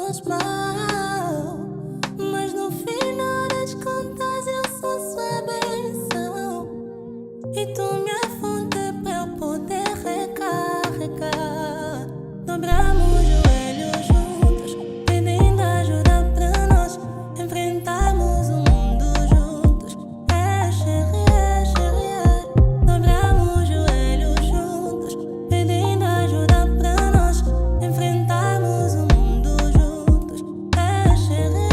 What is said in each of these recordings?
faz mal. Mas no final das contas eu sou sua benção. E tu me afunde pra eu poder recarregar. Dobramos os joelhos juntos, pedindo ajuda pra nós enfrentarmos o mundo juntos. Chérie. Dobramos os joelhos juntos, pedindo ajuda pra nós enfrentarmos o mundo juntos. Chérie.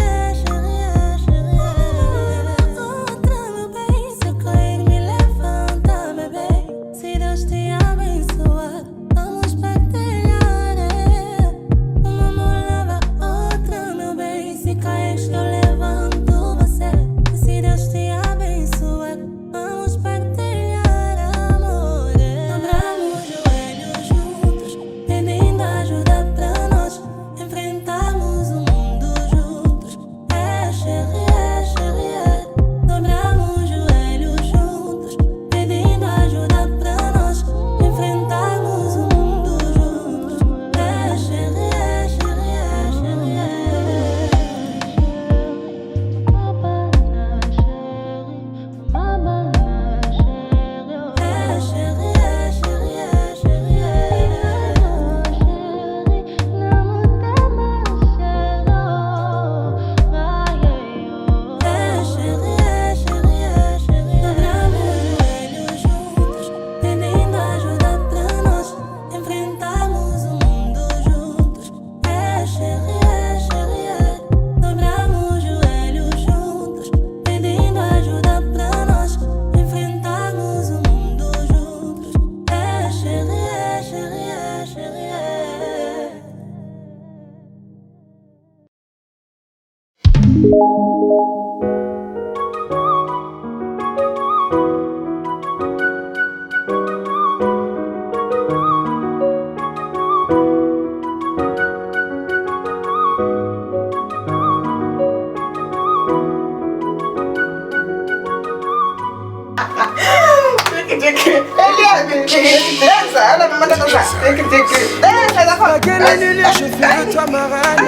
Outra, meu bem, se eu cair me levanta, meu bem. Se Deus te abençoar, vamos partilhar. Uma mão lava a outra, meu bem. Se cair, eu levanto você. Se Deus te abençoar, vamos partilhar amor. Dobramos os joelhos juntos, pedindo ajuda pra nós enfrentarmos o mundo juntos. Chérie. Dobramos os joelhos juntos, pedindo ajuda pra nós enfrentarmos o mundo juntos. Chérie. Je fais de toi ma reine.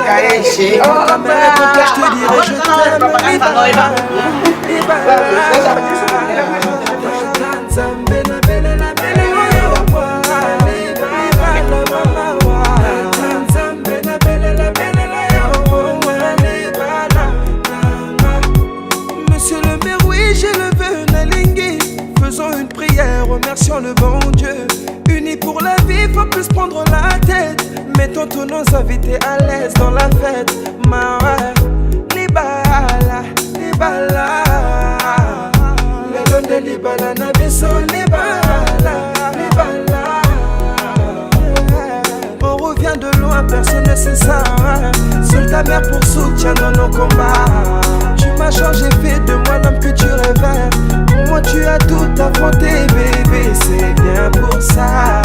Ta mère pour toi je te dirai je t'aime. Monsieur le maire, oui j'ai le vœu Nalingi. Faisons une prière, remercions le bon Dieu. Unis pour la vie, faut plus prendre la tête. Mettons tous nos invités à l'aise dans la fête. Ma ouais, Libala. Le don de Libala, Nabiso, Libala. On revient de loin, personne ne sait ça. Seule ta mère pour soutien dans nos combats. Tu m'as changé, fait de moi l'homme que tu rêvais. Pour moi tu as tout affronté, bébé, c'est bien pour ça.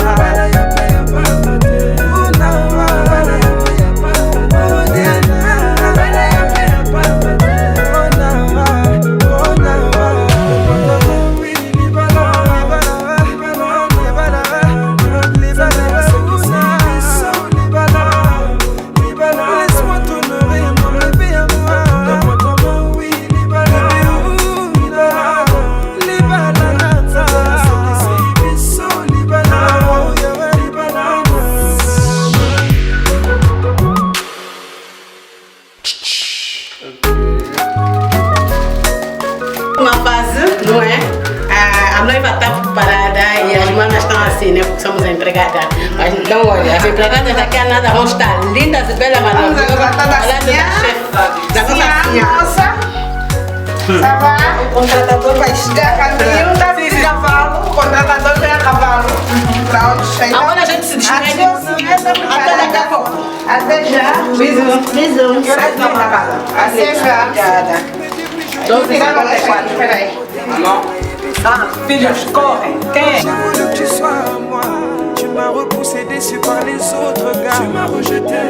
Porque somos empregadas. Mas então, olha, as empregadas daqui a nada vão estar lindas e belas, maravilhosas. Falando da chefe, da nossa Ça va? O contratador vai chegar a caminho, tá de cavalo. O contratador vem a cavalo. Pronto, agora a gente se despede. Até daqui a pouco. Até já. Bisous. Que horas vem na casa? Até já. Obrigada. 12h54, peraí. Ah, filhos, correm. Quem é? J'ai voulu que tu sois à moi. Tu m'as repoussé, déçu par les autres gars. Tu m'as rejeté,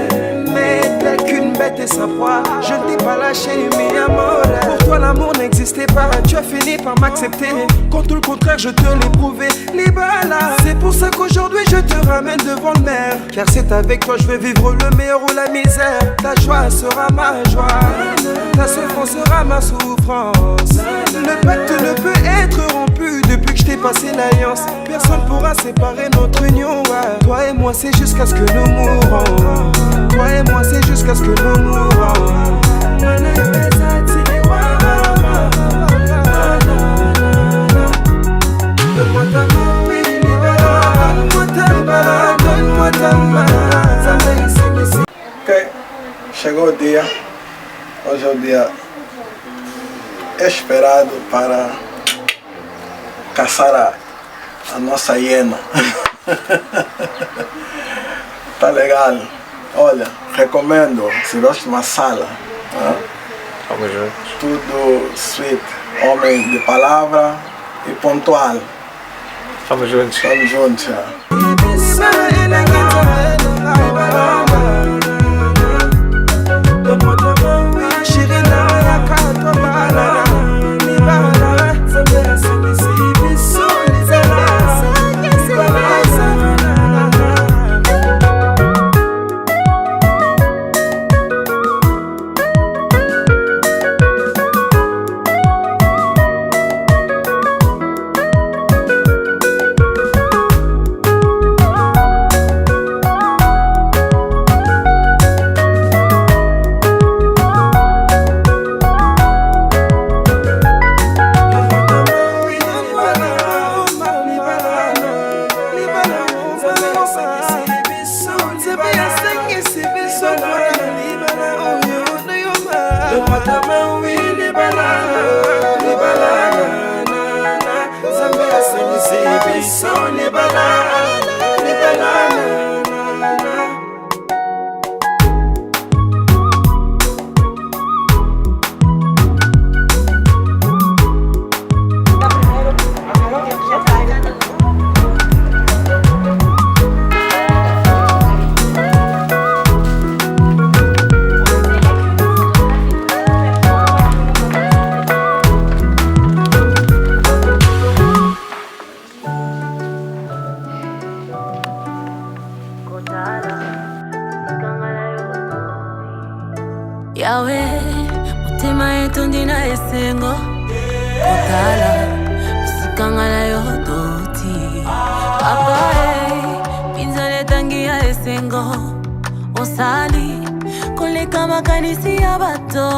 mais tel qu'une bête j'étais sa proie. Je ne t'ai pas lâché, mi amor. Pour toi l'amour n'existait pas. Tu as fini par m'accepter, quand tout le contraire je te l'ai prouvé. Libala, c'est pour ça qu'aujourd'hui je te ramène devant le maire. Car c'est avec toi je vais vivre le meilleur ou la misère. Ta joie sera ma joie, ta souffrance sera ma souffrance. Le pacte ne peut être rompu depuis que je t'ai passé l'alliance. Personne pourra séparer notre union. Toi et moi c'est jusqu'à ce que nous mourons. Toi et moi c'est jusqu'à ce que nous mourons. Donne-moi ta main, oui, donne-moi ta main, donne-moi ta main. Ok, chegou o dia. Hoje é o dia esperado para caçar a nossa hiena. Tá legal? Olha, recomendo, se gosta de uma sala. Vamos juntos. Tudo sweet, homem de palavra e pontual. Vamos juntos. Estamos juntos já. Yahweh, mutima yetu ndina esengo Kotala, musikanga na yo doti Papa pinzale tangi ya esengo Osali, koleka makanisi ya bato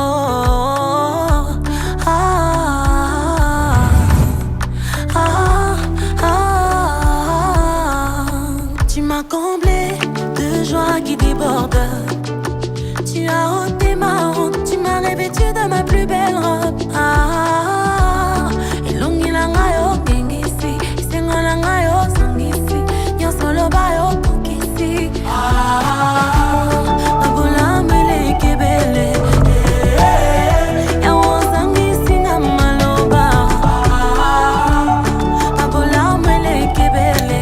Tu m'as comblé de joie qui déborde. Tu as ôté ma honte, tu m'as revêtu de ma plus belle robe. Ilungi langa yo kengisi, isengo langa yo sangisi, nyonso loba yo pokisi. Mabola mele kebele, yawo sangisi na maloba. Mabola mele kebele,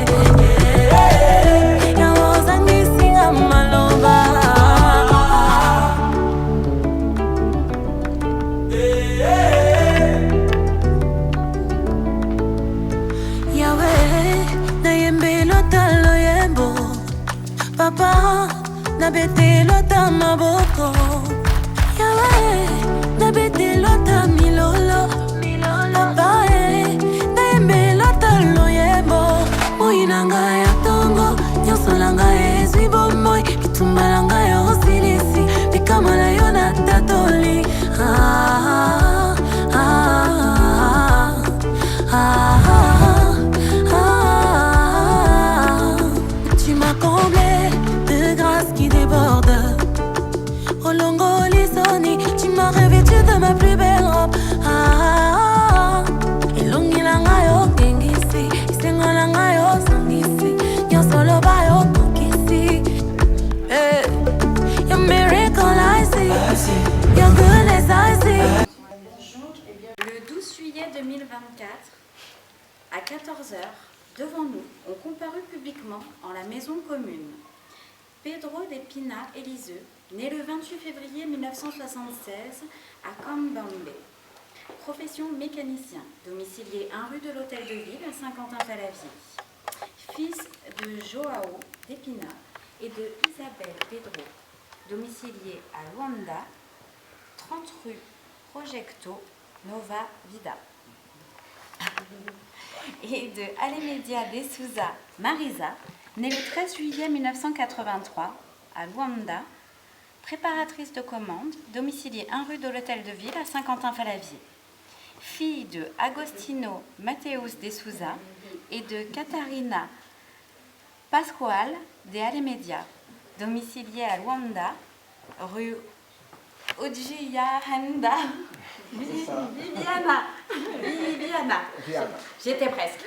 yawo sangisi na maloba. Papa, na bete lota maboko. Yahweh, na bete lota milolo. Papa, na yembe lota loyebo. Moinanga ya tongo, nyonso langa ezwi bomoi. Bitumba langa yo silisi, bikama na yo na tatoli. Tu m'as comblé de grâce qui déborde. Olongo lisoni, tu m'as revêtu de ma plus belle robe. Ilungi langa yo kengisi, isengo langa yo sangisi, nyonso loba yo pokisi. Your miracle I see, your goodness I see. Le 12 juillet 2024, à 14h, devant nous, ont comparu publiquement en la maison commune Pedro de Pina Eliseu, Né le 28 février 1976 à Kambambe. Profession mécanicien, domicilié 1 rue de l'Hôtel de Ville à Saint-Quentin-Fallavier. Fils de Joao Depina et de Isabelle Pedro, domicilié à Luanda, 30 rue Projecto Nova Vida. Et de Alemedia de Souza Marisa, née le 13 juillet 1983 à Luanda, préparatrice de commande, domiciliée 1 rue de l'Hôtel de Ville à Saint-Quentin-Fallavier. Fille de Agostino Mateus de Souza et de Catarina Pascoal de Alemedia, domiciliée à Luanda, rue Odjiahanda. Viviana. J'étais presque.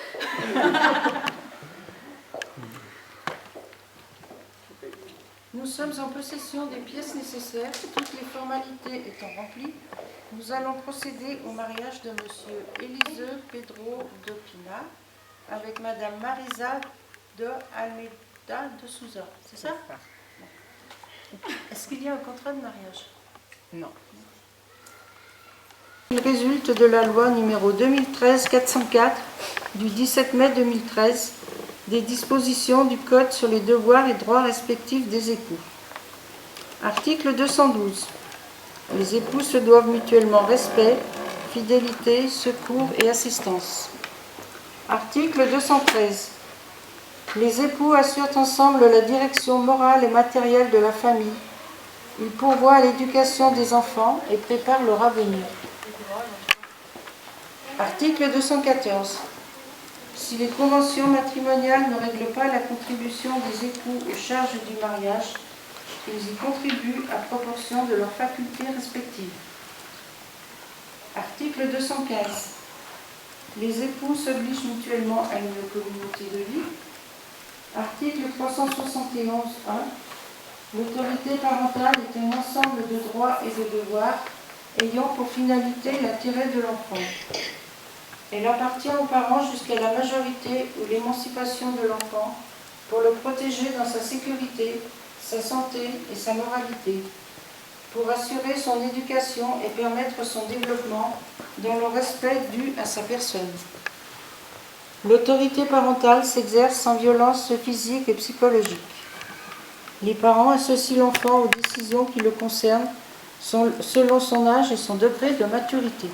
Nous sommes en possession des pièces nécessaires, toutes les formalités étant remplies. Nous allons procéder au mariage de Monsieur Eliseu Pedro Dopina avec Madame Marisa de Almeida de Souza. C'est ça? Est-ce qu'il y a un contrat de mariage? Non. Il résulte de la loi numéro 2013-404 du 17 mai 2013 des dispositions du Code sur les devoirs et droits respectifs des époux. Article 212. Les époux se doivent mutuellement respect, fidélité, secours et assistance. Article 213. Les époux assurent ensemble la direction morale et matérielle de la famille. Ils pourvoient à l'éducation des enfants et préparent leur avenir. Article 214. Si les conventions matrimoniales ne règlent pas la contribution des époux aux charges du mariage, ils y contribuent à proportion de leurs facultés respectives. Article 215. Les époux s'obligent mutuellement à une communauté de vie. Article 371.1. L'autorité parentale est un ensemble de droits et de devoirs ayant pour finalité l'intérêt de l'enfant. Elle appartient aux parents jusqu'à la majorité ou l'émancipation de l'enfant pour le protéger dans sa sécurité, sa santé et sa moralité, pour assurer son éducation et permettre son développement dans le respect dû à sa personne. L'autorité parentale s'exerce sans violence physique et psychologique. Les parents associent l'enfant aux décisions qui le concernent selon son âge et son degré de maturité.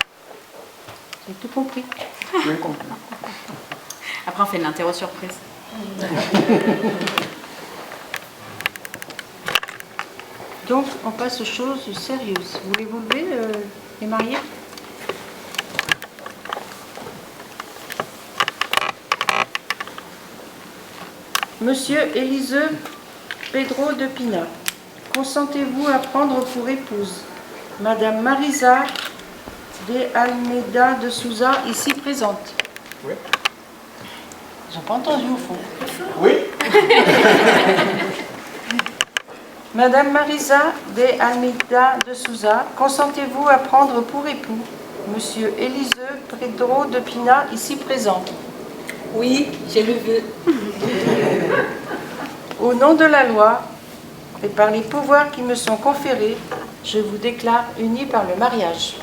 J'ai tout compris. Bien compris. Après, on fait une interro surprise. Donc, on passe aux choses sérieuses. Voulez-vous lever les mariés? Monsieur Eliseu Pedro de Pina, consentez-vous à prendre pour épouse Madame Marisa de Almeida de Souza, ici présente? Oui. J'ai pas entendu au fond. Oui. Madame Marisa de Almeida de Souza, consentez-vous à prendre pour époux Monsieur Eliseu Pedro de Pina, ici présent? Oui, je le veux. Au nom de la loi et par les pouvoirs qui me sont conférés, je vous déclare unis par le mariage.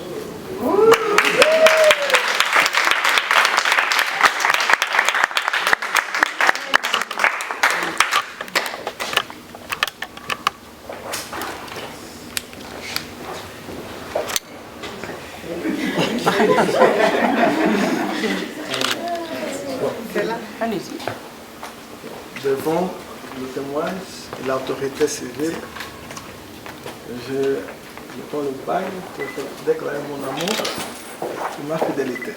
Allez-y. Devant le témoin et l'autorité civile, je prends le bail pour déclarer mon amour et ma fidélité.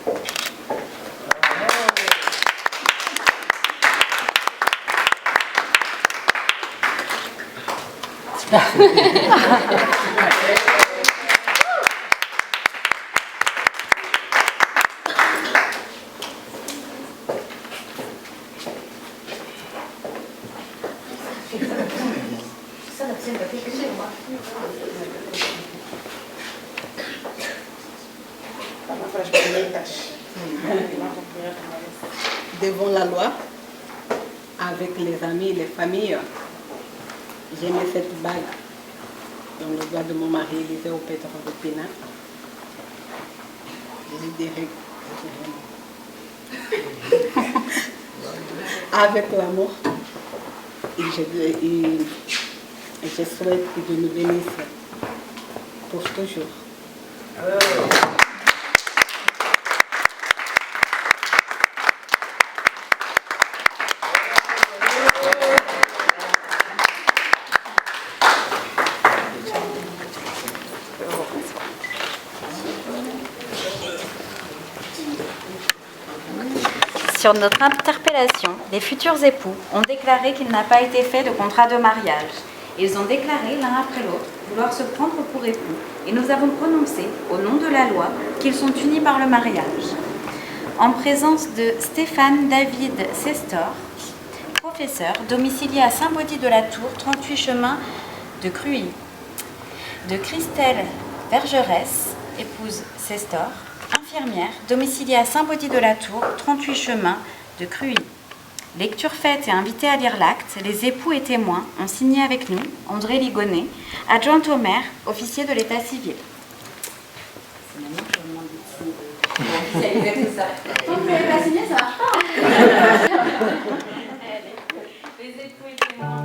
Devant la loi, avec les amis et les familles, j'ai mis cette bague Donc le doigt de mon mari, il était au pétron de Pina. Je dirais avec l'amour. Et je souhaite qu'il nous bénisse pour toujours. Sur notre interpellation, les futurs époux ont déclaré qu'il n'a pas été fait de contrat de mariage. Ils ont déclaré l'un après l'autre vouloir se prendre pour époux et nous avons prononcé, au nom de la loi, qu'ils sont unis par le mariage. En présence de Stéphane David Sestor, professeur, domicilié à Saint-Baudy-de-la-Tour, 38 chemin de Cruy, de Christelle Vergerès, épouse Sestor, infirmière, domiciliée à Saint-Baudy-de-la-Tour, 38 chemin de Cruy. Lecture faite et invité à lire l'acte, les époux et témoins ont signé avec nous André Ligonnet, adjointe au maire, officier de l'état civil. C'est maintenant que je vous demande de signer. Tout ça. Quand vous n'avez pas signé, ça marche pas. Allez, les époux et témoins.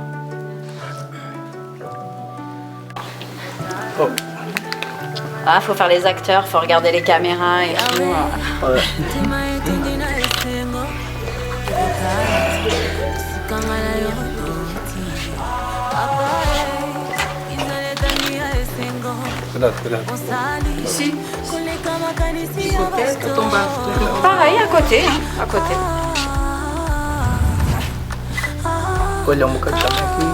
Oh. Ah, faut faire les acteurs, faut regarder les caméras et tout. Ouais. Regarde. Ici, ça tombe Pareil, à côté, hein, à côté. Olha um bocadinho aqui.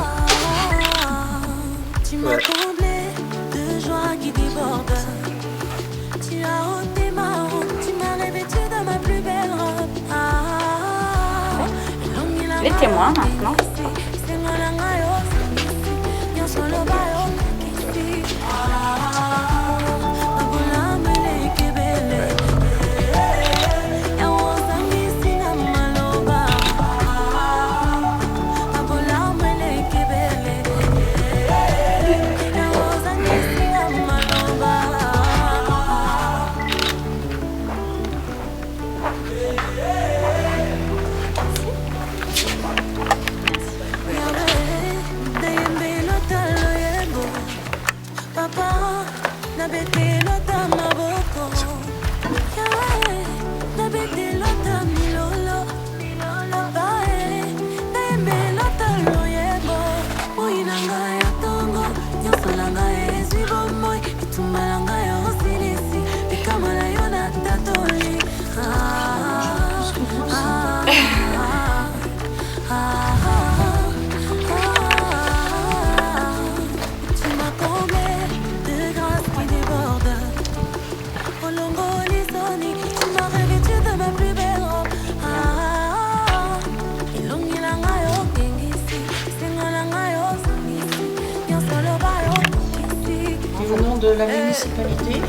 Tu m'as comblé de joie qui déborde. Tu as ôté ma honte, tu m'as revêtu de ma plus belle robe. Les témoins maintenant. Venons de la municipalité.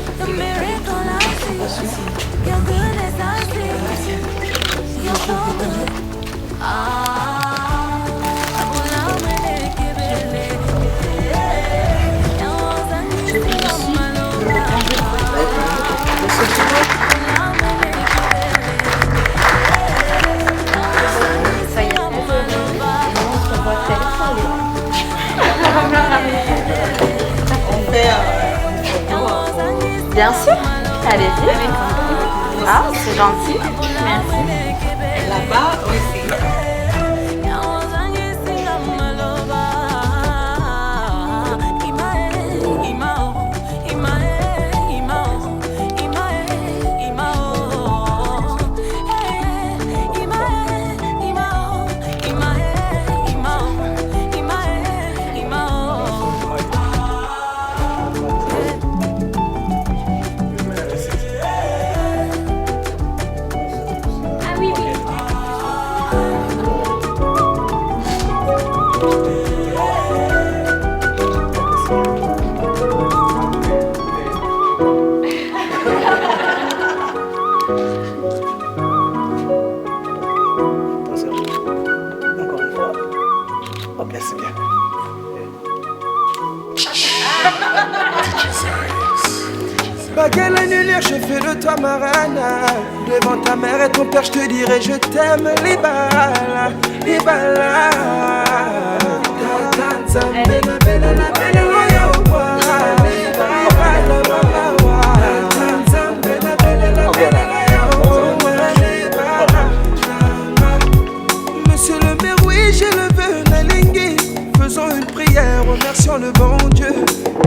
Bien sûr, allez-y. Ah, c'est gentil. Merci. Là-bas aussi. baguette annulaire, je fais de toi ma reine. Devant ta mère et ton père, je te dirai je t'aime. Les balles, les balles. Monsieur le maire, oui, j'ai le vœu Nalingi. Faisons une prière, remercions le bon Dieu.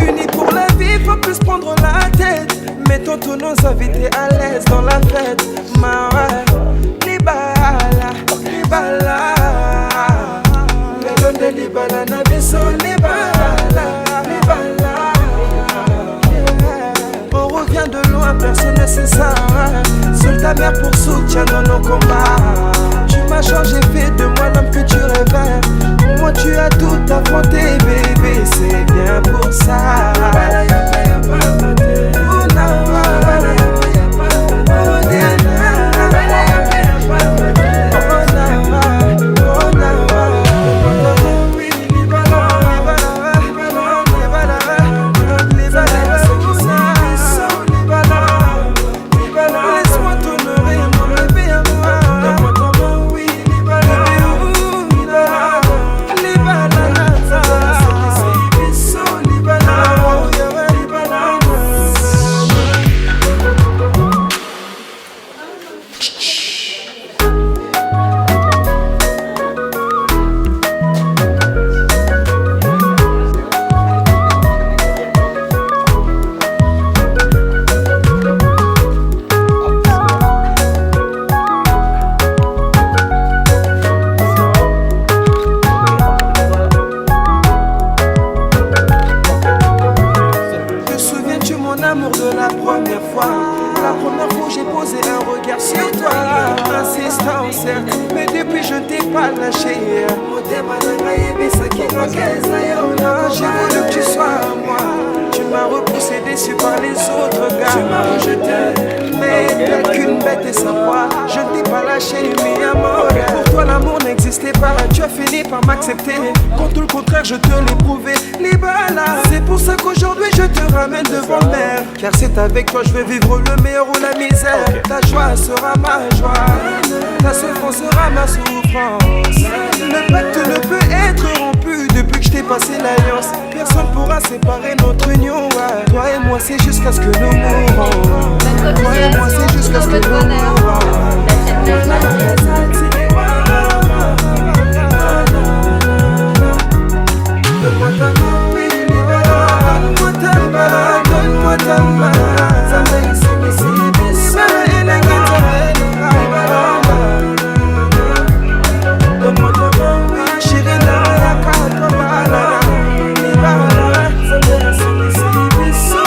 Unis pour la vie, faut plus prendre la tête. Mettons tous nos invités à l'aise dans la fête. Ma Libala, Libala. Le Libala, Nabiso, Libala, Libala. On revient de loin, personne ne sait ça. Seule ta mère pour soutien dans nos combats. Tu m'as changé, fait de moi l'homme que tu rêvais. Pour moi tu as tout affronté, bébé, c'est bien pour ça. Quand tout le contraire je te l'ai prouvé. Libala, c'est pour ça qu'aujourd'hui je te ramène devant le maire. Car c'est avec toi je vais vivre le meilleur ou la misère. Ta joie sera ma joie, ta souffrance sera ma souffrance. Le pacte ne peut être rompu depuis que je t'ai passé l'alliance. Personne pourra séparer notre union. Toi et moi c'est jusqu'à ce que nous mourons. Toi et moi c'est jusqu'à ce que nous mourons. Donne-moi ta main, oui, Libala. Donne-moi ta main, donne-moi ta main. Zambé, c'est ça, et la guitare, Libala. Donne-moi ta main, oui, chérie, la carte, Libala. Zambé, c'est ça,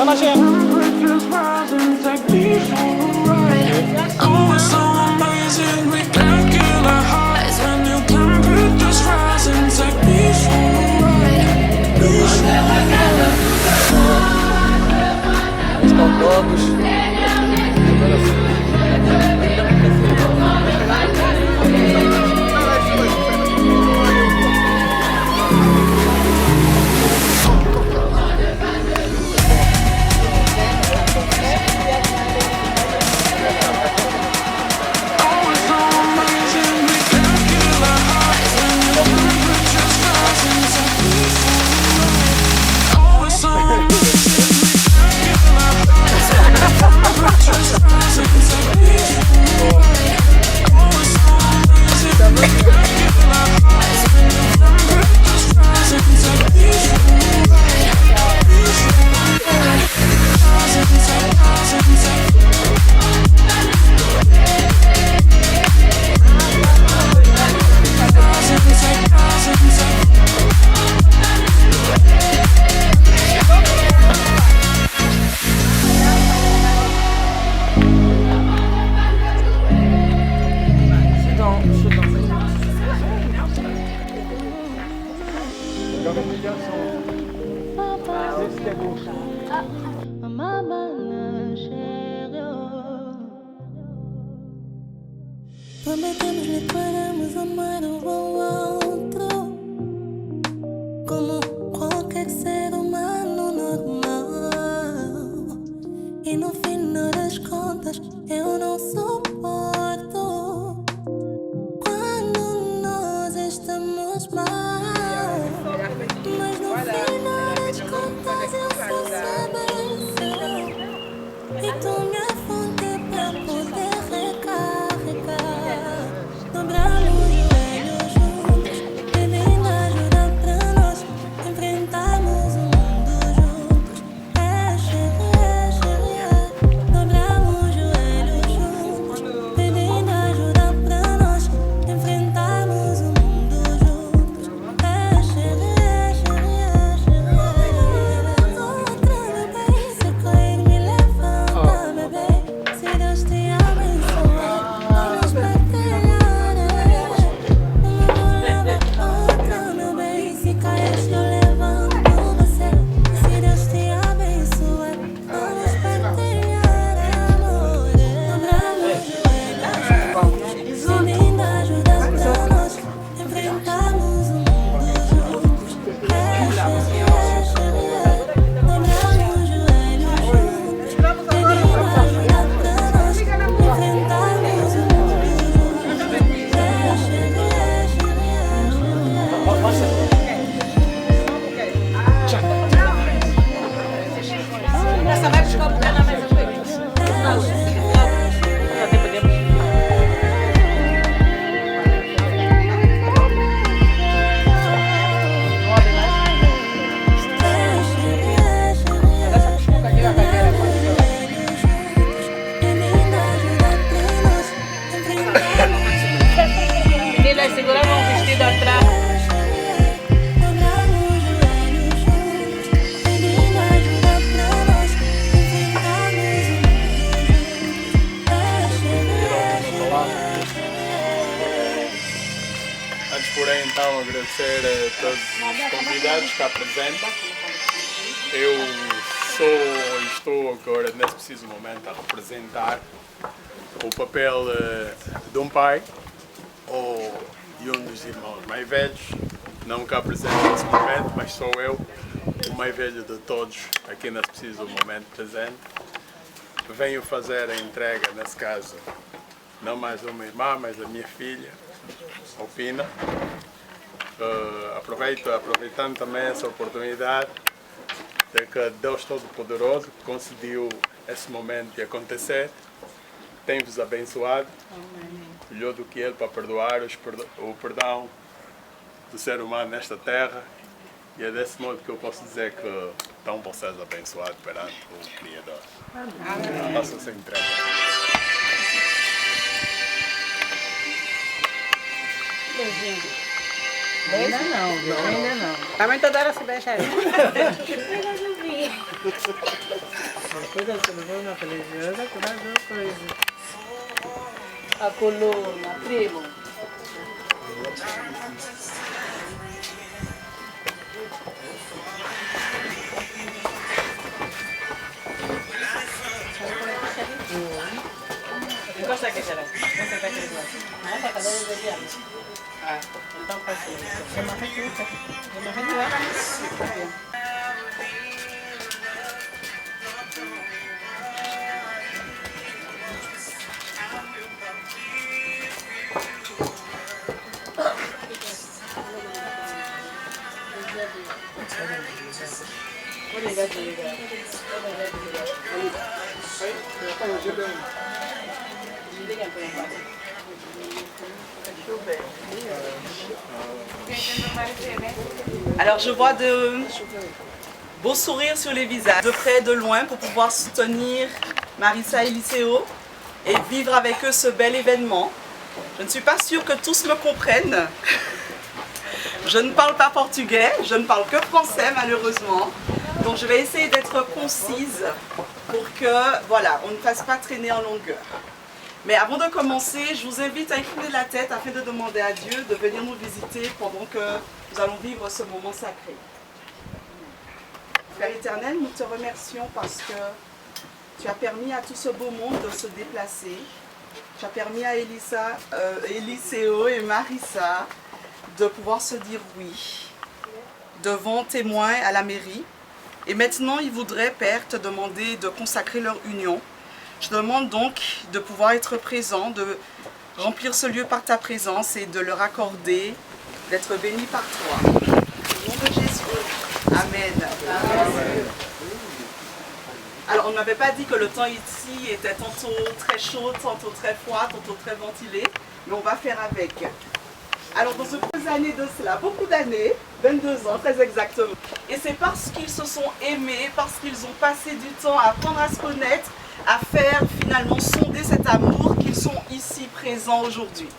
Oh, it's so amazing, we can't kill our hearts. When you come with this rise and take me for a ride. Estão todos. Prometemos, declaramos amar um ao outro como qualquer ser humano normal. E no final das contas eu não suporto quando nós estamos mal. Mas no final das contas eu sou sua bênção e tu minha fonte pra poder recarregar. Dobramos os joelhos juntos, pedindo ajuda pra nós enfrentarmos o mundo juntos. Dobramos os joelhos juntos, pedindo ajuda pra nós enfrentarmos o mundo juntos. Outra bebê, se cair me levanta, bebê. Se Deus te abençoar, vamos partilhar. Outra bebê, se cair eu levanto você. Se Deus te abençoar, vamos partilhar amor. Dobramos os joelhos juntos, pedindo ajuda pra nós enfrentarmos o mundo juntos. Dobramos os joelhos juntos, pedindo ajuda pra nós enfrentarmos o mundo Essa vai buscar o lugar na mesa comigo. Meninas, segurando um vestido atrás. Antes, porém, então, agradecer a todos os convidados cá presentes. Eu estou agora, nesse preciso momento, a representar o papel de um pai e um dos irmãos mais velhos. Não cá presente nesse momento, mas sou eu, o mais velho de todos, aqui nesse preciso momento presente. Venho fazer a entrega, nesse caso, não mais uma irmã, mas a minha filha, Alpina. Aproveitando também essa oportunidade de que Deus Todo-Poderoso concedeu esse momento de acontecer, tem-vos abençoado, melhor do que Ele para perdoar o perdão do ser humano nesta terra, e é desse modo que eu posso dizer que estão vocês abençoados perante o Criador. Façam-se entrega. Ainda não, viu? Ainda não. Também toda hora se beija aí. A coluna, primo. Cosa che sarà? Cosa che sarà? Ma è cadere degli anni. Ah, então paciência. Siamo fatti. Siamo fatti. Alors je vois de beaux sourires sur les visages, de près et de loin, pour pouvoir soutenir Marissa et Liceo et vivre avec eux ce bel événement. Je ne suis pas sûre que tous me comprennent. Je ne parle pas portugais, je ne parle que français malheureusement. Donc je vais essayer d'être concise pour que, voilà, on ne fasse pas traîner en longueur. Mais avant de commencer, je vous invite à incliner la tête afin de demander à Dieu de venir nous visiter pendant que nous allons vivre ce moment sacré. Père éternel, nous te remercions parce que tu as permis à tout ce beau monde de se déplacer. Tu as permis à Eliseo et Marissa de pouvoir se dire oui devant témoins à la mairie. Et maintenant, ils voudraient, Père, te demander de consacrer leur union. Je demande donc de pouvoir être présent, de remplir ce lieu par ta présence et de leur accorder d'être bénis par toi. Au nom de Jésus. Amen. Amen. Alors, on n'avait pas dit que le temps ici était tantôt très chaud, tantôt très froid, tantôt très ventilé, mais on va faire avec. Alors, dans quelques années de cela, beaucoup d'années, 22 ans très exactement, et c'est parce qu'ils se sont aimés, parce qu'ils ont passé du temps à apprendre à se connaître, à faire finalement sonder cet amour qu'ils sont ici présents aujourd'hui.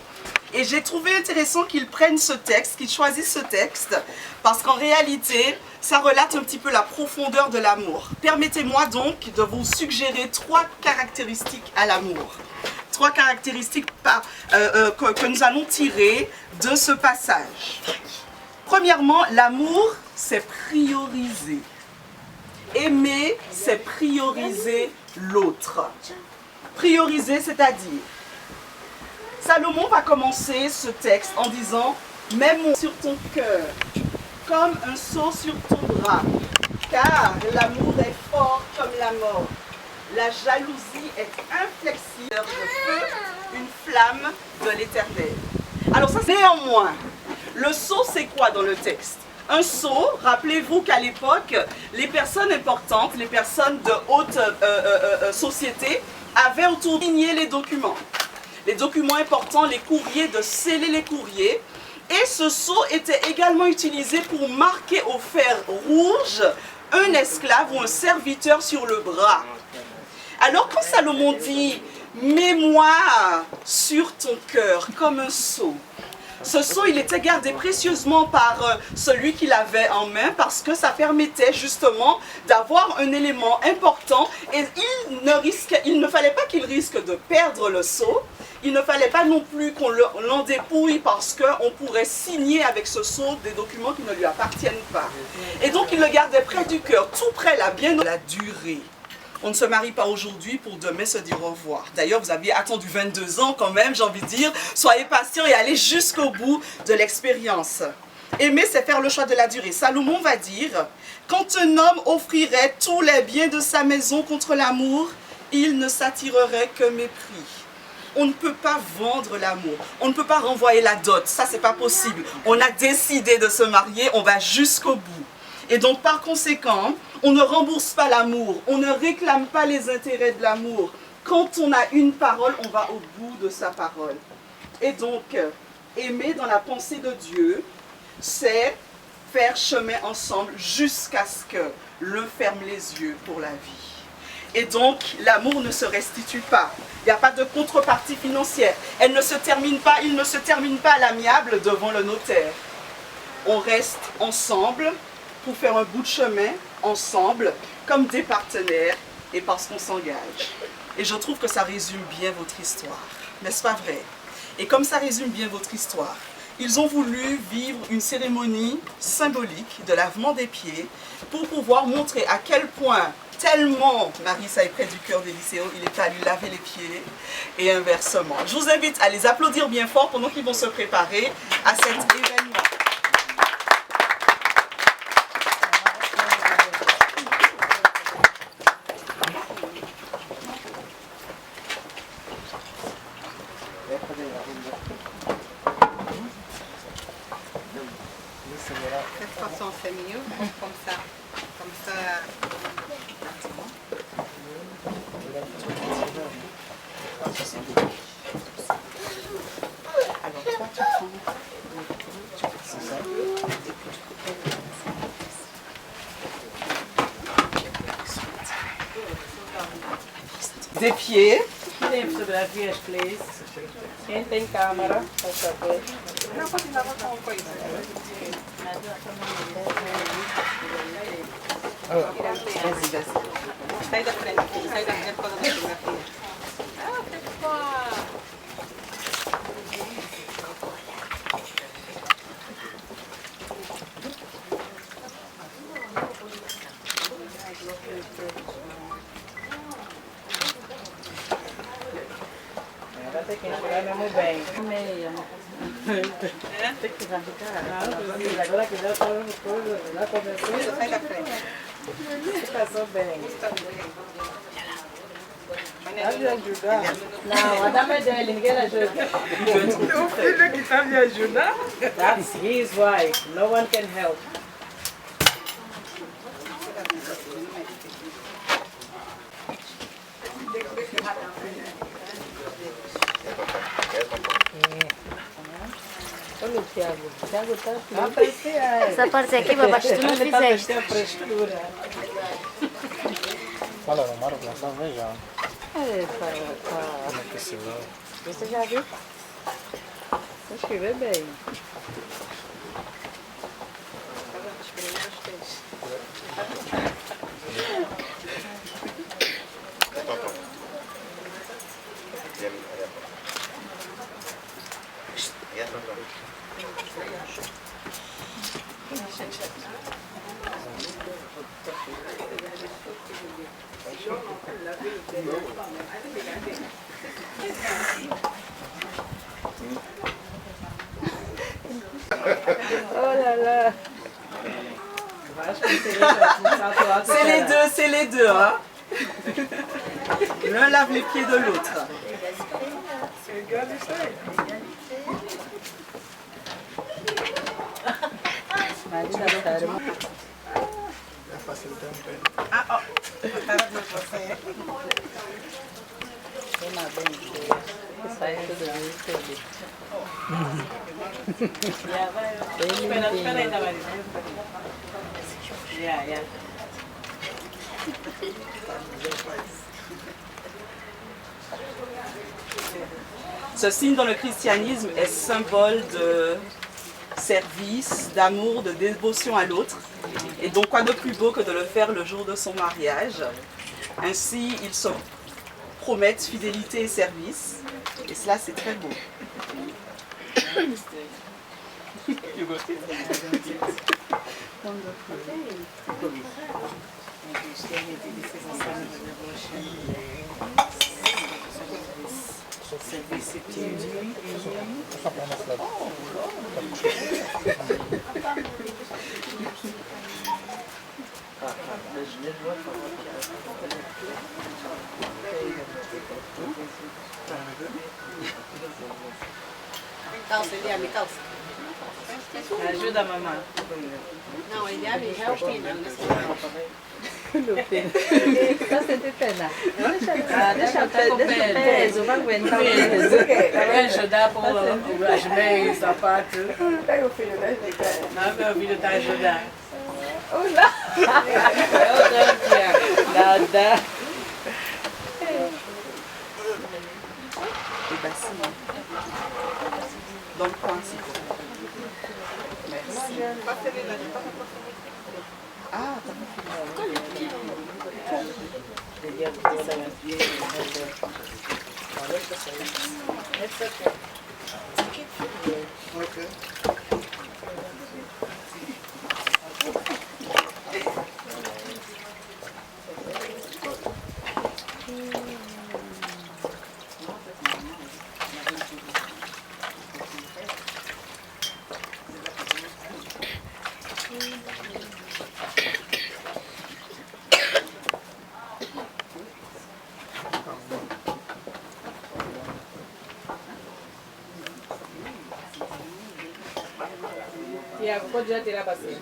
Et j'ai trouvé intéressant qu'ils prennent ce texte, qu'ils choisissent ce texte, parce qu'en réalité, ça relate un petit peu la profondeur de l'amour. Permettez-moi donc de vous suggérer 3 caractéristiques à l'amour. 3 caractéristiques que nous allons tirer de ce passage. Premièrement, l'amour, c'est prioriser. Aimer, c'est prioriser l'autre. Prioriser, c'est-à-dire, Salomon va commencer ce texte en disant « Mets-moi sur ton cœur, comme un sceau sur ton bras, car l'amour est fort comme la mort. La jalousie est inflexible de feu, une flamme de l'éternel. » Alors ça, néanmoins, le sceau, c'est quoi dans le texte? Un sceau, rappelez-vous qu'à l'époque, les personnes importantes, les personnes de haute société, avaient autour signé les documents. Les documents importants, les courriers, de sceller les courriers. Et ce sceau était également utilisé pour marquer au fer rouge un esclave ou un serviteur sur le bras. Alors quand Salomon dit « Mets-moi sur ton cœur comme un sceau », ce sceau, il était gardé précieusement par celui qui l'avait en main parce que ça permettait justement d'avoir un élément important et il ne fallait pas qu'il risque de perdre le sceau. Il ne fallait pas non plus qu'on l'en dépouille parce qu'on pourrait signer avec ce sceau des documents qui ne lui appartiennent pas. Et donc il le gardait près du cœur, tout près là, bien de la durée. On ne se marie pas aujourd'hui pour demain se dire au revoir. D'ailleurs, vous aviez attendu 22 ans quand même, j'ai envie de dire. Soyez patient et allez jusqu'au bout de l'expérience. Aimer, c'est faire le choix de la durée. Salomon va dire, quand un homme offrirait tous les biens de sa maison contre l'amour, il ne s'attirerait que mépris. On ne peut pas vendre l'amour, on ne peut pas renvoyer la dot, ça c'est pas possible. On a décidé de se marier, on va jusqu'au bout. Et donc par conséquent, on ne rembourse pas l'amour, on ne réclame pas les intérêts de l'amour. Quand on a une parole, on va au bout de sa parole. Et donc, aimer dans la pensée de Dieu, c'est faire chemin ensemble jusqu'à ce que l'un ferme les yeux pour la vie. Et donc, l'amour ne se restitue pas. Il n'y a pas de contrepartie financière. Elle ne se termine pas, il ne se termine pas à l'amiable devant le notaire. On reste ensemble pour faire un bout de chemin ensemble, comme des partenaires et parce qu'on s'engage. Et je trouve que ça résume bien votre histoire, n'est-ce pas vrai? Et comme ça résume bien votre histoire, ils ont voulu vivre une cérémonie symbolique de lavement des pieds pour pouvoir montrer à quel point, tellement Marissa est près du cœur d'Eliseo, il est allé laver les pieds et inversement. Je vous invite à les applaudir bien fort pendant qu'ils vont se préparer à cet événement. Cette façon, c'est mieux, comme ça. Comme ça. Alors toi, tu prends des pieds. Fotografias, please. Quem tem câmera, por favor. Sai da frente por causa da fotografia. Ah, pessoal! Agora tem que enxergar mesmo bem. Meia. Tem que rasgar. Agora que já começou, sai da frente. Passou bem. Vai me ajudar? Não, a dama é dele, ninguém ajuda. Meu filho que está me ajudando? That's his wife. No one can help. Olha o Thiago. O Thiago está Essa parte aqui para baixo tu não fizeste. Fala, Romaro, que nós vejam. Você já viu? Você escreveu bem. Oh là là. C'est les deux, hein. L'un lave les pieds de l'autre. Ce signe dans le christianisme est symbole de service, d'amour, de dévotion à l'autre. Et donc quoi de plus beau que de le faire le jour de son mariage. Ainsi, ils se promettent fidélité et service. Et cela, c'est très beau. Calça, Eliane, calça. Ajuda a mamãe. Não, Eliane já é o filho. Está sentindo pena? Deixa o peso, vai aguentar o peso. Vai ajudar com as meias, sapato. Pega o filho dele. Não, meu filho está ajudando. Olá! Nada. Et bassin. Dans le coin, s'il faut. Merci. Ah, Ya, kau jual tiada pasti.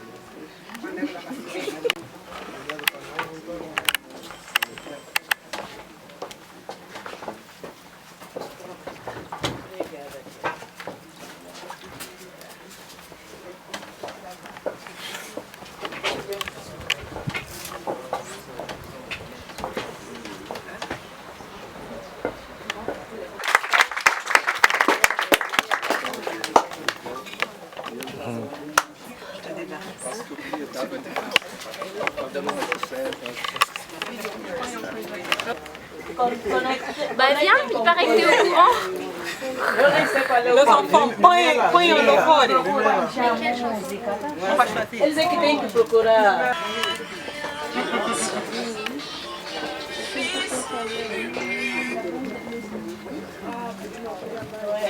Bah viens, il paraît que t'es au courant. Los enfants, põe o louvor. Eles é que têm que procurar.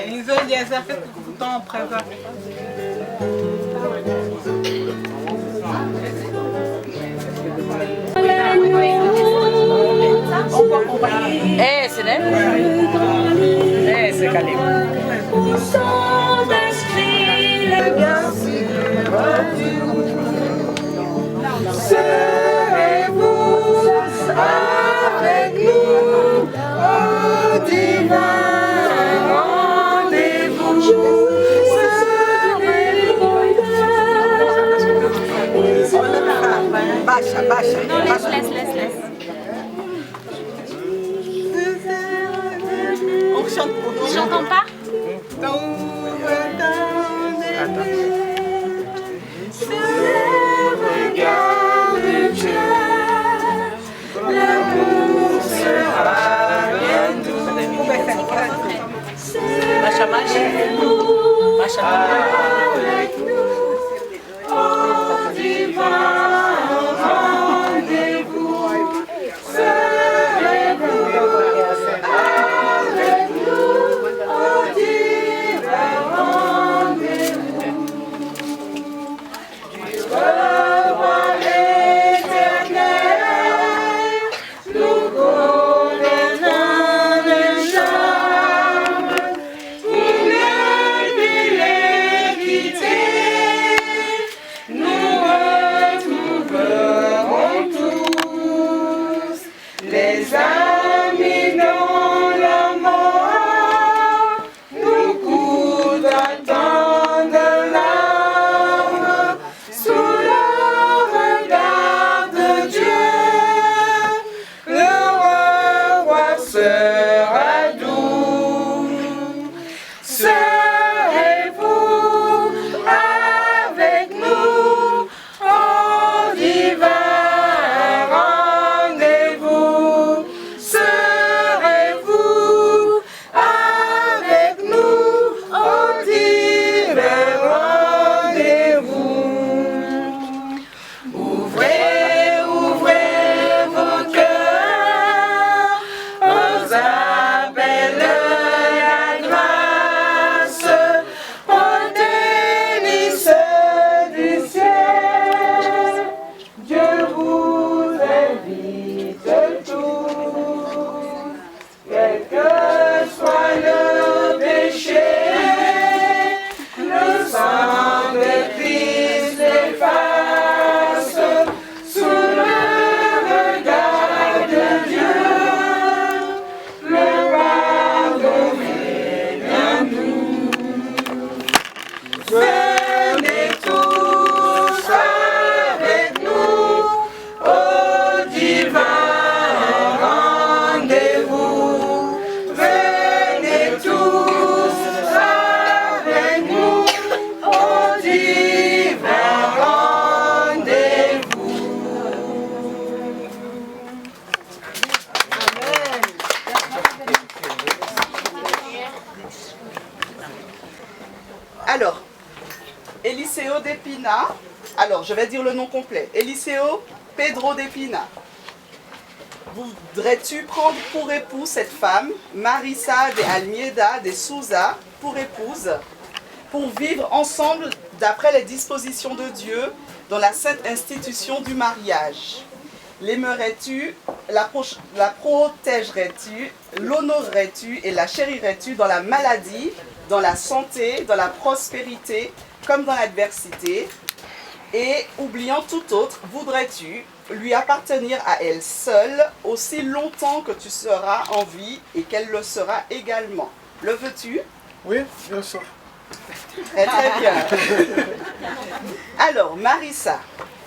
Ils ont des affaires tout le temps présent. Esse, né? Esse, Calil. Serez-vous avec nous au divin rendez-vous? baixa, baixa. Non, laisse. J'entends pas. Baixa mais. Baixa mais. Alors, Eliseo de Pina, alors je vais dire le nom complet. Eliseo Pedro de Pina. Voudrais-tu prendre pour épouse cette femme, Marisa de Almeida de Souza, pour épouse, pour vivre ensemble d'après les dispositions de Dieu dans la sainte institution du mariage? L'aimerais-tu, la protégerais-tu, l'honorerais-tu et la chérirais-tu dans la maladie, dans la santé, dans la prospérité, comme dans l'adversité? Et, oubliant tout autre, voudrais-tu lui appartenir à elle seule aussi longtemps que tu seras en vie et qu'elle le sera également? Le veux-tu? Oui, bien sûr. Très bien. Alors, Marisa,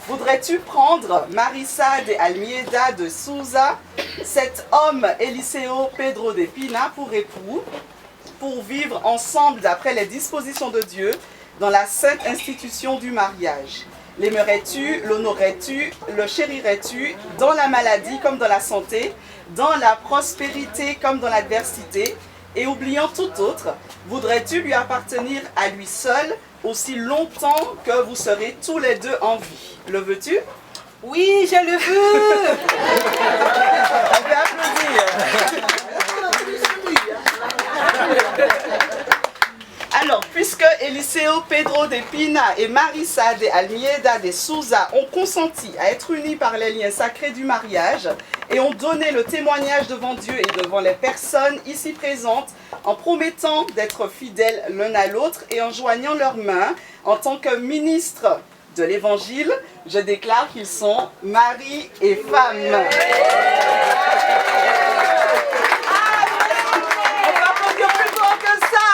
voudrais-tu prendre Marisa de Almeida de Souza, cet homme Eliseo Pedro de Pina pour époux, pour vivre ensemble d'après les dispositions de Dieu dans la sainte institution du mariage? L'aimerais-tu, l'honorerais-tu, le chérirais-tu dans la maladie comme dans la santé, dans la prospérité comme dans l'adversité? Et oubliant tout autre, voudrais-tu lui appartenir à lui seul aussi longtemps que vous serez tous les deux en vie? Le veux-tu? Oui, je le veux. On peut applaudir. Alors, puisque Eliseo Pedro de Pina et Marisa de Almeida de Souza ont consenti à être unis par les liens sacrés du mariage et ont donné le témoignage devant Dieu et devant les personnes ici présentes en promettant d'être fidèles l'un à l'autre et en joignant leurs mains en tant que ministres de l'Évangile, je déclare qu'ils sont mari et femme. On va applaudir plus fort que ça.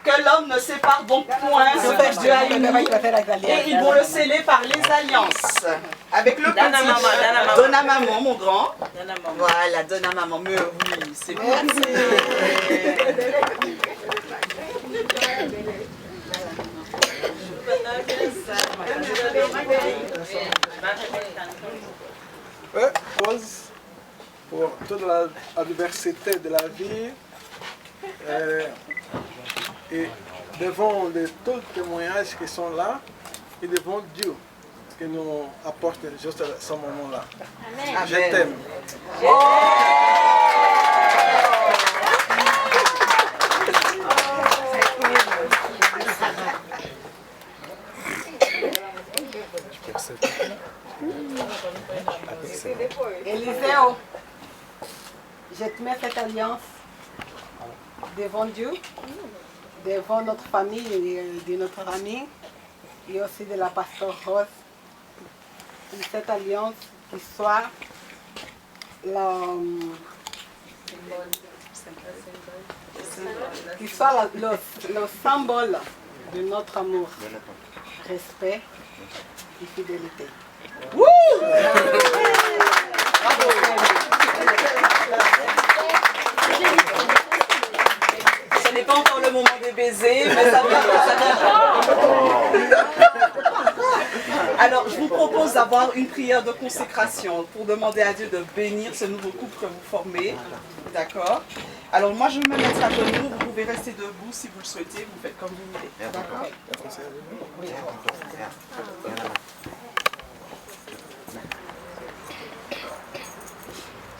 Que l'homme ne sépare donc point ce que Dieu a uni, et ils vont le sceller par les alliances. Avec le petit. Donne à maman, mon grand. Voilà, donne à maman. Mais oui, c'est bien. Pause pour toute la diversité de la vie. Et devant tous les témoignages qui sont là, et devant Dieu qui nous apporte juste à ce moment-là. Je t'aime. Eliseo, je te mets cette alliance devant Dieu, devant notre famille et de notre ami, et aussi de la pasteur Rose. Cette alliance qui soit le symbole de notre amour, respect et fidélité. Wouh! Bravo! Ce n'est pas encore le moment des baisers, mais ça vient. Alors, je vous propose d'avoir une prière de consécration pour demander à Dieu de bénir ce nouveau couple que vous formez. D'accord? Alors, moi, je vais me mettre à genoux. Vous pouvez rester debout si vous le souhaitez. Vous faites comme vous voulez. D'accord? Oui.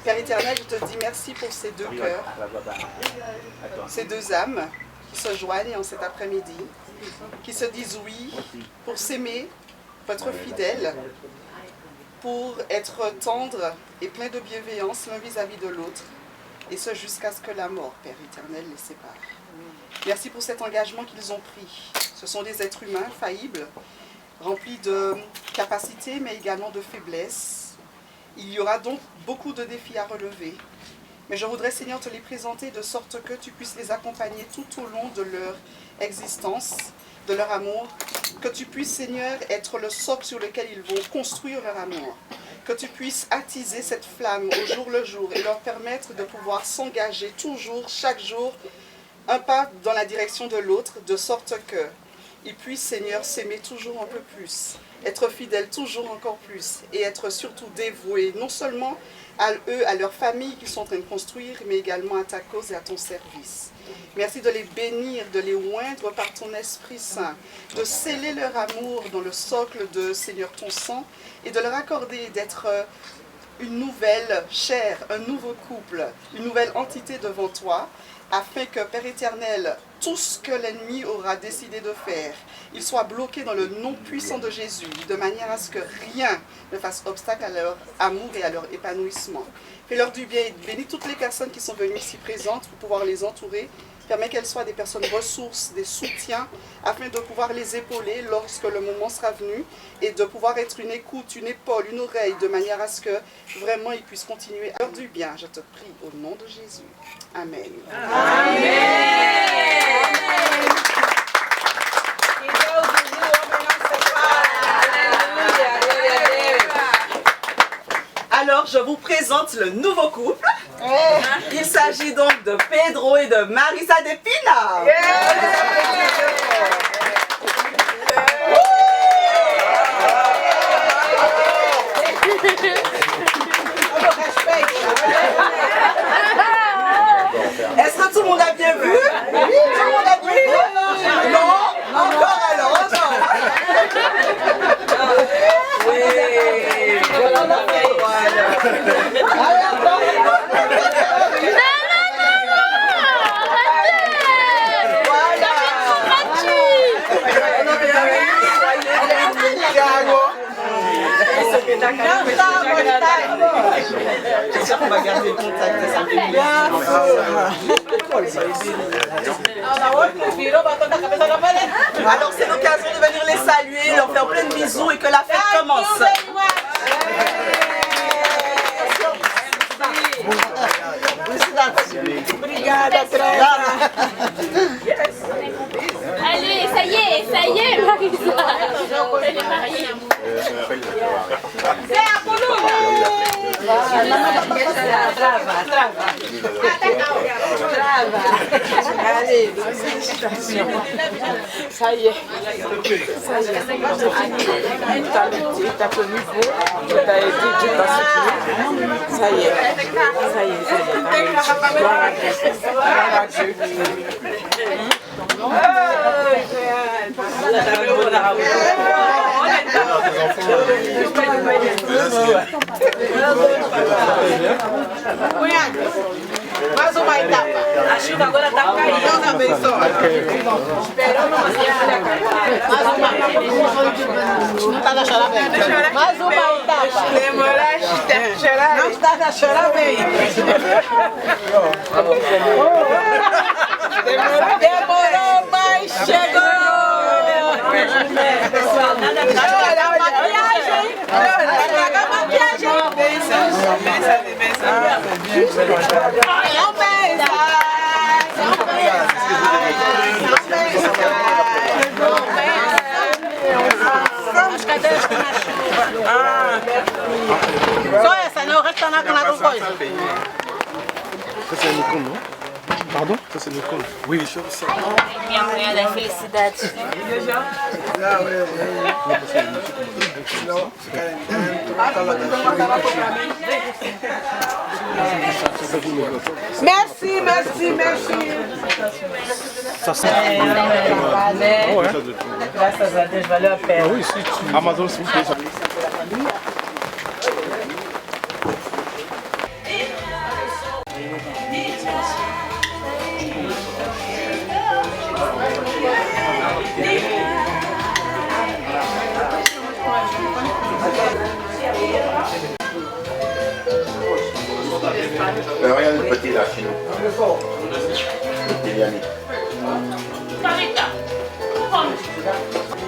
Père éternel, je te dis merci pour ces deux cœurs, ces deux âmes qui se joignent en cet après-midi, qui se disent oui pour s'aimer, pour être fidèles, pour être tendres et pleins de bienveillance l'un vis-à-vis de l'autre, et ce jusqu'à ce que la mort, Père éternel, les sépare. Merci pour cet engagement qu'ils ont pris. Ce sont des êtres humains faillibles, remplis de capacités mais également de faiblesses. Il y aura donc beaucoup de défis à relever. Mais je voudrais, Seigneur, te les présenter de sorte que tu puisses les accompagner tout au long de leur existence, de leur amour. Que tu puisses, Seigneur, être le socle sur lequel ils vont construire leur amour. Que tu puisses attiser cette flamme au jour le jour et leur permettre de pouvoir s'engager toujours, chaque jour, un pas dans la direction de l'autre, de sorte que ils puissent, Seigneur, s'aimer toujours un peu plus, être fidèles toujours encore plus et être surtout dévoués, non seulement à eux, à leur famille qu'ils sont en train de construire, mais également à ta cause et à ton service. Merci de les bénir, de les oindre par ton Esprit Saint, de sceller leur amour dans le socle de Seigneur ton sang et de leur accorder d'être une nouvelle chair, un nouveau couple, une nouvelle entité devant toi, afin que, Père éternel, tout ce que l'ennemi aura décidé de faire, il soit bloqué dans le nom puissant de Jésus, de manière à ce que rien ne fasse obstacle à leur amour et à leur épanouissement. Fais-leur du bien et bénis toutes les personnes qui sont venues ici présentes pour pouvoir les entourer. Permets qu'elles soient des personnes ressources, des soutiens, afin de pouvoir les épauler lorsque le moment sera venu et de pouvoir être une écoute, une épaule, une oreille, de manière à ce que vraiment ils puissent continuer à faire du bien. Je te prie au nom de Jésus. Amen. Alors, je vous présente le nouveau couple. Il s'agit donc de Pedro et de Marisa de Pina. Est-ce que tout le monde a bien vu? Tout le monde a bien vu? Non? Encore alors, encore. Oui. J'espère qu'on va garder le contact. Alors c'est l'occasion de venir les saluer, leur faire plein de bisous et que la fête commence. Allez, ça y est, Marisa. Elle est mariée. Allez, félicitations. Ça y est. Ça y est. Tu as connu vous, tu as aidé, tu t'as soutenu. Ça y est. Ça y est, ça y est. Gloire à Dieu. Gloire à Dieu. Mais uma etapa. A chuva agora está caindo também só. Esperando uma não está a chorar bem. Mais uma etapa. Demoraste a chorar? Não está a chorar bem. Demorou, mas chegou. Pessoal, nada a maquiagem. Traga a maquiagem. Só essa, não, o resto tá na coisa. Ça c'est Nikon, non? Pardon? Ça c'est Nikon. Oui, je sais. Minha mulher da felicidade. Merci, merci, merci. Graças a Deus, valeu a pena. Oui, si tu... Amazon, s'il vous plaît. Rien de petit là chez nous. Eliani.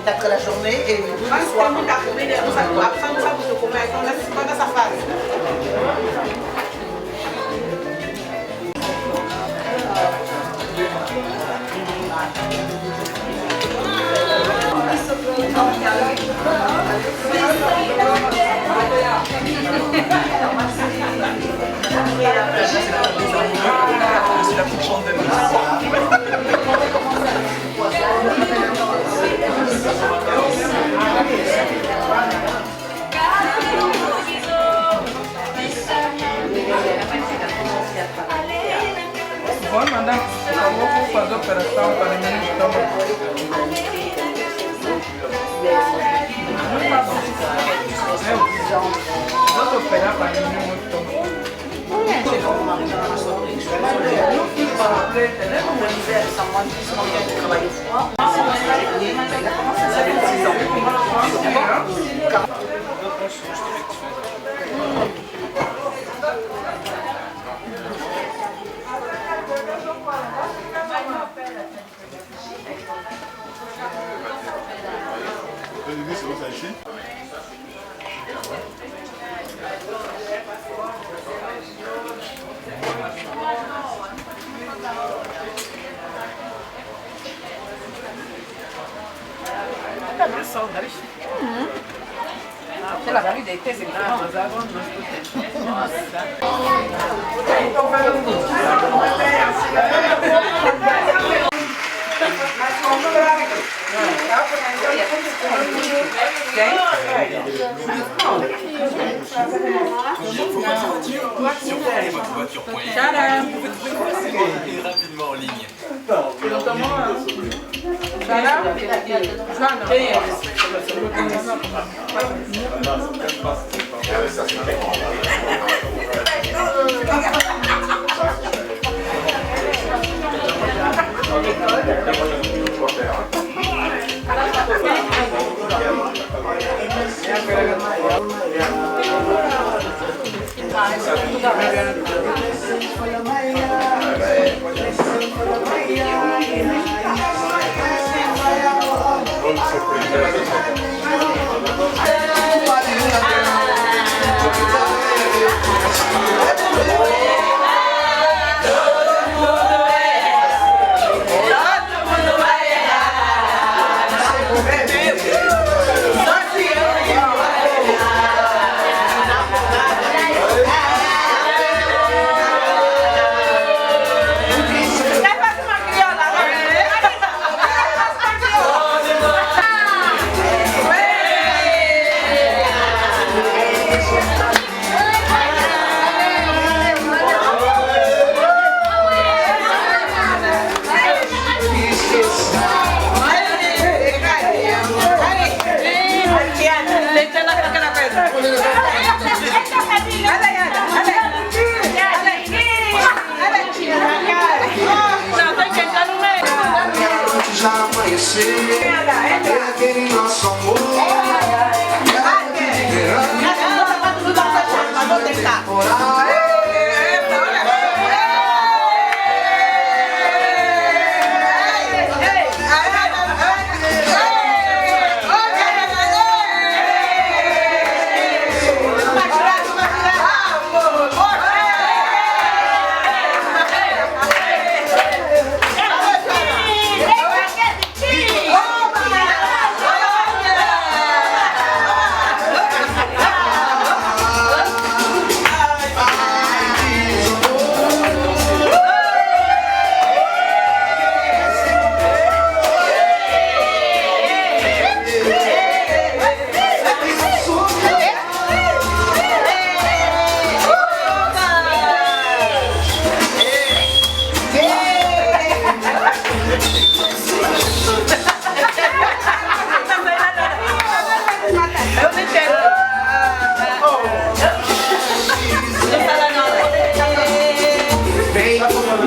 D'après la journée et le soir. C'est la petite chambre de Você l'aveva lui dei tesi di rapidement en ligne. Aquele nosso amor.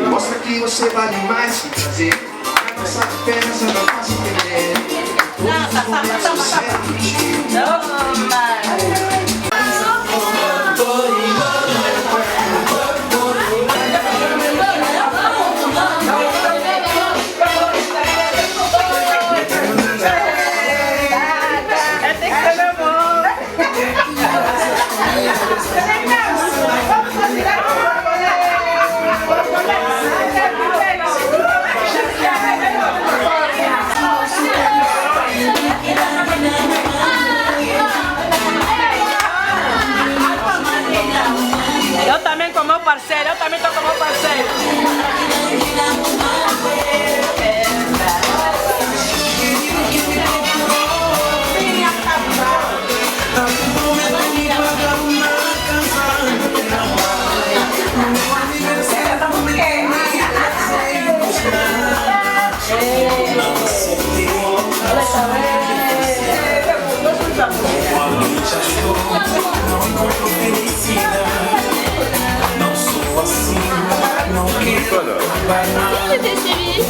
Mostra que você vale mais que prazer. Essa diferença não faz entender. Todos os momentos sendo contigo. Eu também com meu parceiro, eu também tô com meu parceiro. Não encontro felicidade, não sou assim. Si j'étais suivie.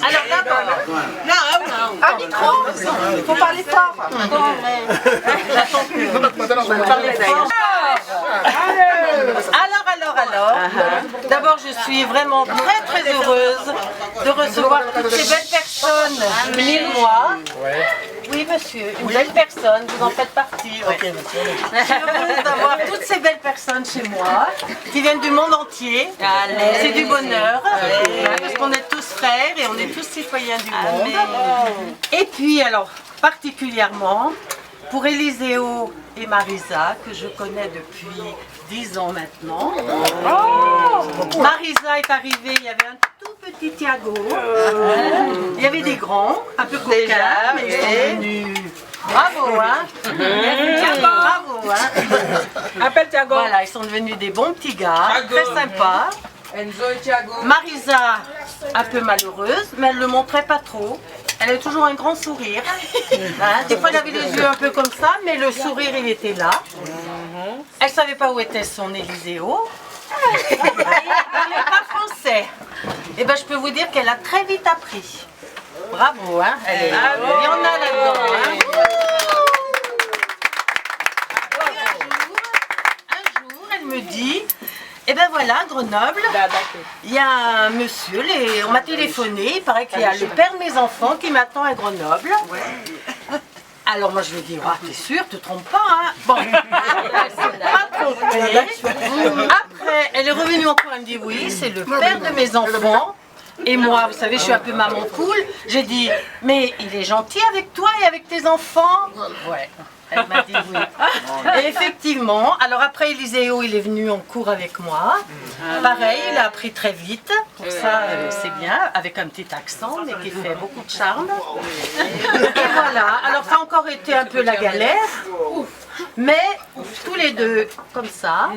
Alors d'abord, non, un micro, il faut parler fort. Alors, d'abord je suis vraiment très heureuse de recevoir toutes ces belles personnes chez moi. Oui monsieur, une belle personne, vous en faites partie. Ouais. Je suis heureuse d'avoir toutes ces belles personnes chez moi, qui viennent du monde entier. C'est du bonheur, parce qu'on est tous frères et on est tous citoyens du monde. Et puis alors, particulièrement pour Eliseo et Marisa, que je connais depuis 10 ans maintenant. Marisa est arrivée, il y avait un tout petit Thiago. Il y avait des grands, un peu coquins, mais ils sont venus. Bravo, hein? Bravo, hein? Appelle Thiago. Voilà, ils sont devenus des bons petits gars, très sympas. Enzo et Thiago. Marisa, un peu malheureuse, mais elle ne le montrait pas trop. Elle avait toujours un grand sourire. Hein, des fois, elle avait les yeux un peu comme ça, mais le sourire, il était là. Elle ne savait pas où était son Eliseo. Elle ne parlait pas français. Et ben, je peux vous dire qu'elle a très vite appris. Bravo, hein? Il y en a là-dedans. Hein? Un jour, elle me dit, eh ben voilà, à Grenoble, il y a un monsieur, on m'a téléphoné, il paraît qu'il y a le père de mes enfants qui m'attend à Grenoble. Alors moi je lui ai dit, ah t'es sûre, te trompe pas, hein? Bon, elle s'est pas trompée. Après, elle est revenue encore, elle me dit, oui, c'est le père de mes enfants. Et moi, vous savez, je suis un peu maman poule. J'ai dit, mais il est gentil avec toi et avec tes enfants? Ouais. Elle m'a dit oui. Et effectivement, alors après Eliseo, il est venu en cours avec moi. Pareil, il a appris très vite. Pour ça, c'est bien, avec un petit accent, mais qui fait beaucoup de charme. Et voilà, alors ça a encore été un peu la galère. Mais tous les deux, comme ça.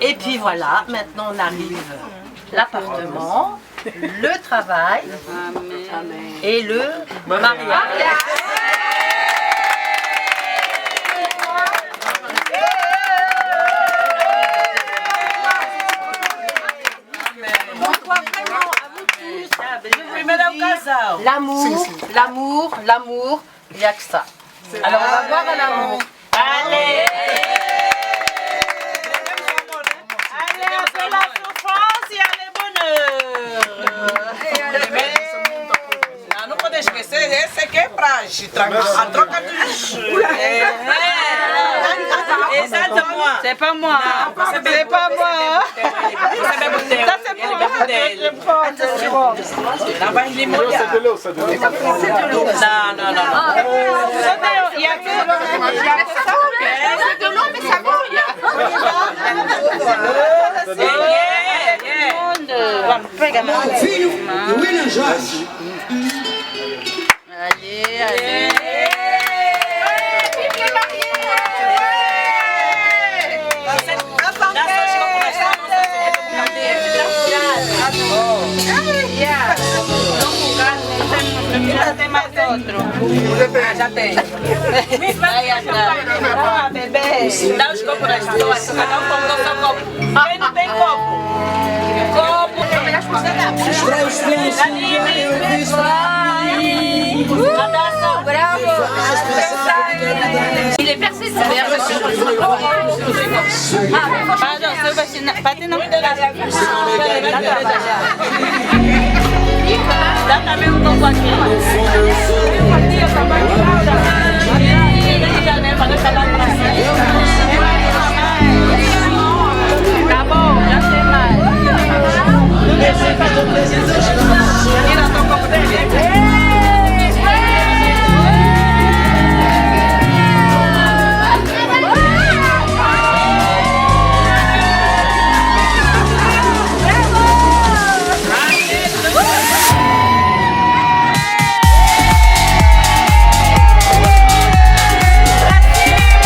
Et puis voilà, maintenant on arrive l'appartement, le travail et le mariage. L'amour, il n'y a que ça. Alors on va voir à l'amour. Allez! Allez, après la souffrance, il y a le bonheur. Não pode esquecer, esse aqui é praxe, a troca dos... Exatamente. C'est pas moi. C'est pas moi. Ça c'est pour moi. Là bas il est molhado. C'est de l'eau, c'est de l'eau. Não. Il y a que ça. C'est de l'eau, mais ça mouille. Filho do William Jorge. Allez. Tem mais outro. Já tem. Aí atrás. Ah, bebê. Dá os copos nas duas. Cada um tomou seu copo. Quem não tem copo? Copo. Bravo. Il est percé. Bate no meio da dá também um pouco aqui. Tá bom, já tem mais. Tira só o copo dele. Brasil!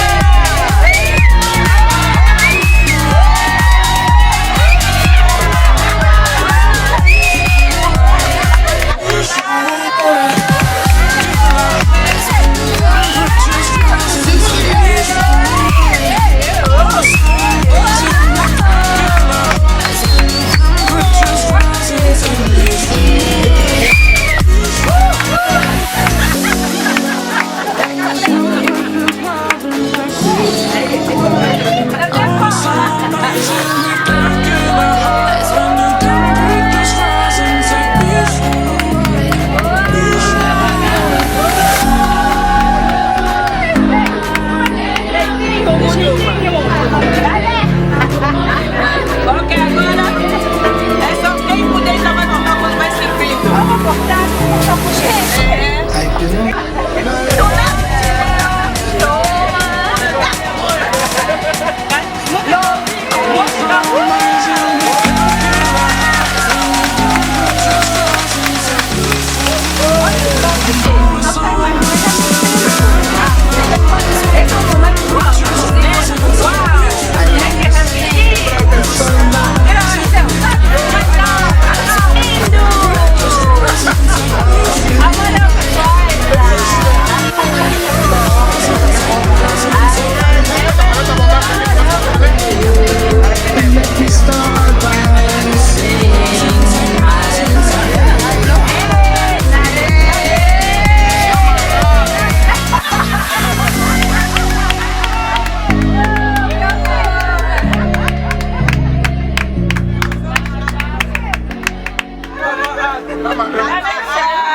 Avec ça.